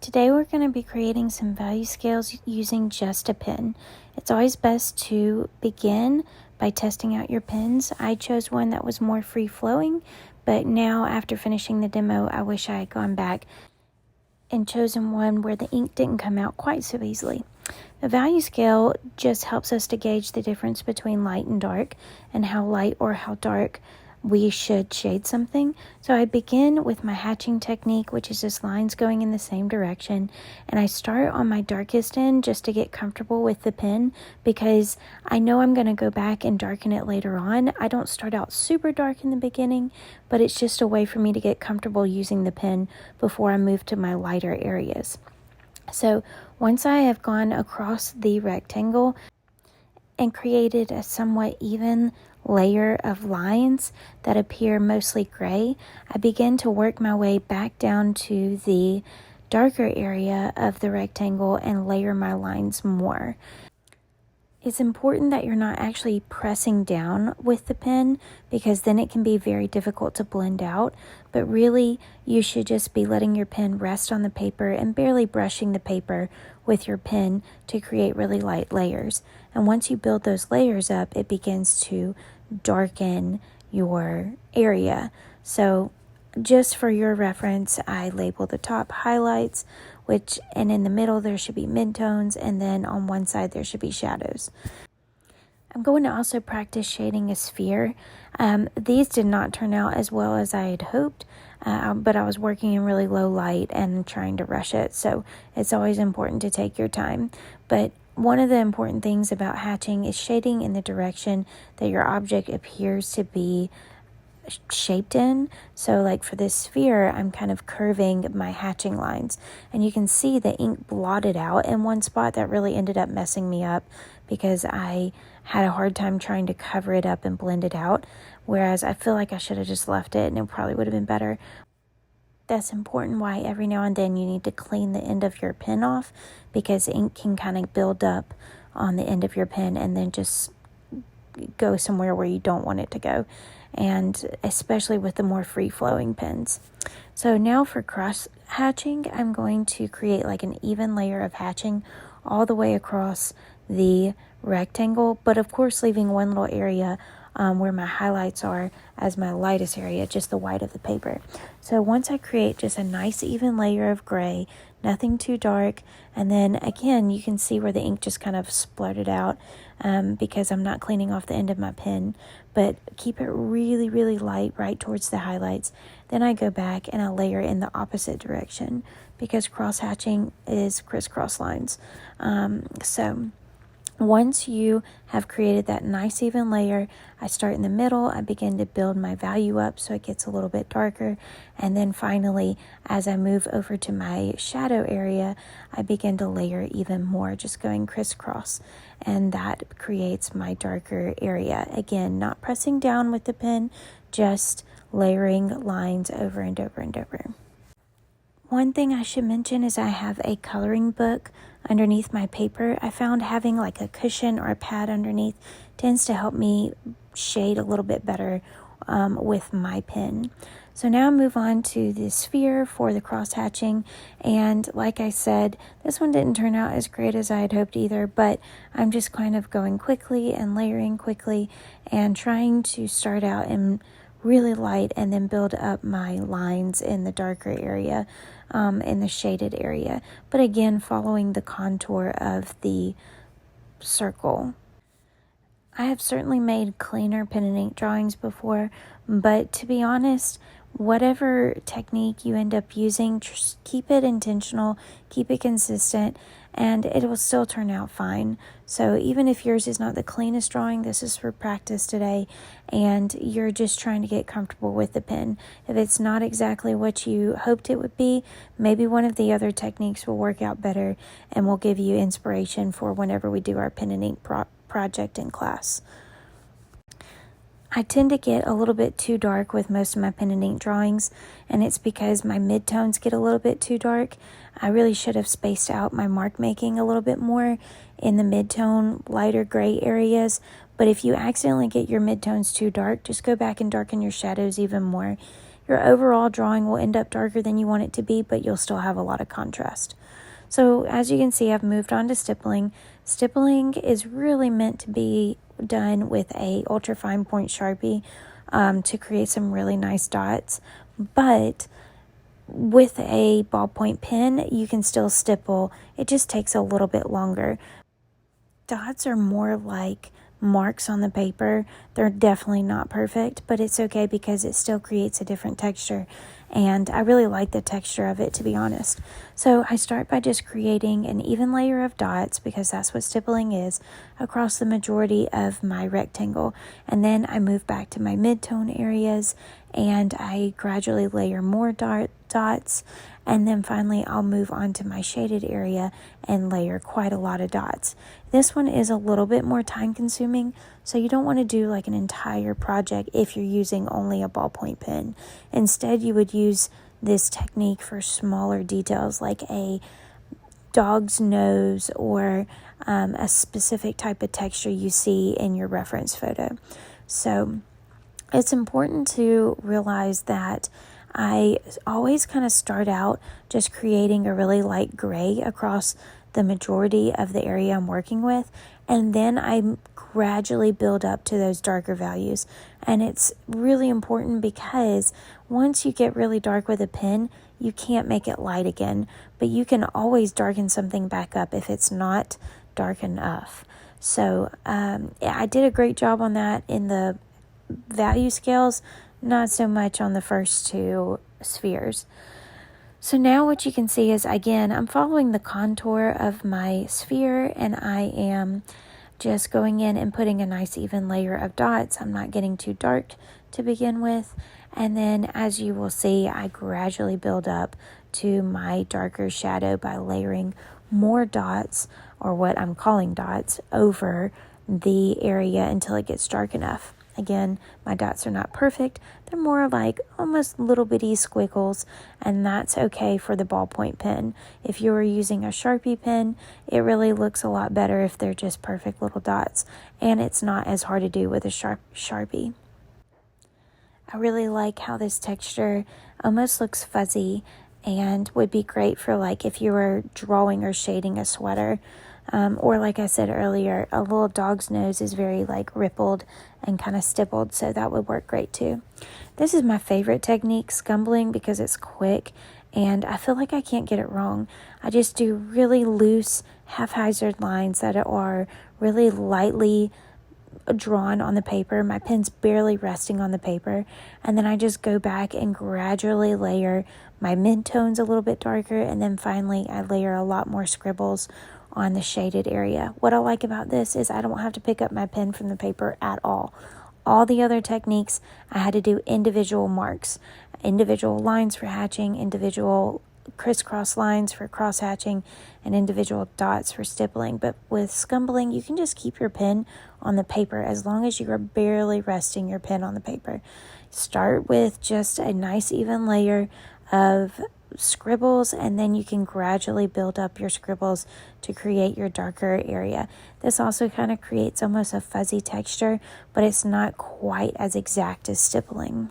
Today we're going to be creating some value scales using just a pen. It's always best to begin by testing out your pens. I chose one that was more free-flowing, but now after finishing the demo, I wish I had gone back and chosen one where the ink didn't come out quite so easily. The value scale just helps us to gauge the difference between light and dark and how light or how dark we should shade something. So I begin with my hatching technique, which is just lines going in the same direction, and I start on my darkest end just to get comfortable with the pen because I know I'm going to go back and darken it later on. I don't start out super dark in the beginning, but it's just a way for me to get comfortable using the pen before I move to my lighter areas. So once I have gone across the rectangle and created a somewhat even layer of lines that appear mostly gray, I begin to work my way back down to the darker area of the rectangle and layer my lines more. It's important that you're not actually pressing down with the pen because then it can be very difficult to blend out, but really you should just be letting your pen rest on the paper and barely brushing the paper with your pen to create really light layers. And once you build those layers up, it begins to darken your area. So just for your reference, I label the top highlights, and in the middle there should be midtones, and then on one side there should be shadows. I'm going to also practice shading a sphere. These did not turn out as well as I had hoped, but I was working in really low light and trying to rush it, so it's always important to take your time. But one of the important things about hatching is shading in the direction that your object appears to be shaped in. So like for this sphere, I'm kind of curving my hatching lines, and you can see the ink blotted out in one spot. That really ended up messing me up because I had a hard time trying to cover it up and blend it out, whereas I feel like I should have just left it and it probably would have been better. That's important why every now and then you need to clean the end of your pen off, because ink can kind of build up on the end of your pen and then just go somewhere where you don't want it to go, and especially with the more free-flowing pens. So now for cross hatching, I'm going to create like an even layer of hatching all the way across the rectangle, but of course leaving one little area where my highlights are as my lightest area, just the white of the paper. So once I create just a nice even layer of gray, nothing too dark, and then again you can see where the ink just kind of spluttered out because I'm not cleaning off the end of my pen, but keep it really, really light right towards the highlights. Then I go back and I layer in the opposite direction because cross hatching is crisscross lines. So once you have created that nice even layer, I start in the middle, I begin to build my value up so it gets a little bit darker, and then finally, as I move over to my shadow area, I begin to layer even more, just going crisscross, and that creates my darker area. Again, not pressing down with the pen, just layering lines over and over and over. One thing I should mention is I have a coloring book underneath my paper. I found having like a cushion or a pad underneath tends to help me shade a little bit better with my pen. So now I move on to the sphere for the cross hatching, and like I said, this one didn't turn out as great as I had hoped either, but I'm just kind of going quickly and layering quickly and trying to start out in really light and then build up my lines in the darker area, in the shaded area, but again following the contour of the circle. I have certainly made cleaner pen and ink drawings before, but to be honest, whatever technique you end up using, just keep it intentional, keep it consistent, and it will still turn out fine. So even if yours is not the cleanest drawing, this is for practice today, and you're just trying to get comfortable with the pen. If it's not exactly what you hoped it would be, maybe one of the other techniques will work out better and will give you inspiration for whenever we do our pen and ink project in class. I tend to get a little bit too dark with most of my pen and ink drawings, and it's because my midtones get a little bit too dark. I really should have spaced out my mark making a little bit more in the midtone, lighter gray areas, but if you accidentally get your midtones too dark, just go back and darken your shadows even more. your overall drawing will end up darker than you want it to be, but you'll still have a lot of contrast. So as you can see, I've moved on to stippling. Stippling is really meant to be done with a ultra fine point Sharpie to create some really nice dots. But with a ballpoint pen, you can still stipple. It just takes a little bit longer. Dots are more like marks on the paper. They're definitely not perfect, but it's okay because it still creates a different texture, and I really like the texture of it, to be honest. So I start by just creating an even layer of dots, because that's what stippling is, across the majority of my rectangle, and then I move back to my mid-tone areas and I gradually layer more dots, and then finally I'll move on to my shaded area and layer quite a lot of dots. This one is a little bit more time consuming, so you don't want to do like an entire project if you're using only a ballpoint pen. Instead, you would use this technique for smaller details like a dog's nose or a specific type of texture you see in your reference photo. So it's important to realize that I always kind of start out just creating a really light gray across the majority of the area I'm working with, and then I gradually build up to those darker values. And it's really important because once you get really dark with a pen, you can't make it light again, but you can always darken something back up if it's not dark enough. So I did a great job on that in the value scales, not so much on the first two spheres. So now what you can see is, again, I'm following the contour of my sphere, and I am just going in and putting a nice even layer of dots. I'm not getting too dark to begin with. And then, as you will see, I gradually build up to my darker shadow by layering more dots, or what I'm calling dots, over the area until it gets dark enough. Again, my dots are not perfect. They're more like almost little bitty squiggles, and that's okay for the ballpoint pen. If you were using a Sharpie pen, it really looks a lot better if they're just perfect little dots, and it's not as hard to do with a Sharpie. I really like how this texture almost looks fuzzy and would be great for like if you were drawing or shading a sweater. Or like I said earlier, a little dog's nose is very like rippled and kind of stippled, so that would work great too. This is my favorite technique, scumbling, because it's quick and I feel like I can't get it wrong. I just do really loose, haphazard lines that are really lightly drawn on the paper. My pen's barely resting on the paper, and then I just go back and gradually layer my mid-tones a little bit darker, and then finally I layer a lot more scribbles on the shaded area. What I like about this is I don't have to pick up my pen from the paper at all. All the other techniques, I had to do individual marks, individual lines for hatching, individual crisscross lines for cross hatching, and individual dots for stippling. But with scumbling, you can just keep your pen on the paper as long as you are barely resting your pen on the paper. Start with just a nice even layer of scribbles, and then you can gradually build up your scribbles to create your darker area. This also kind of creates almost a fuzzy texture, but it's not quite as exact as stippling.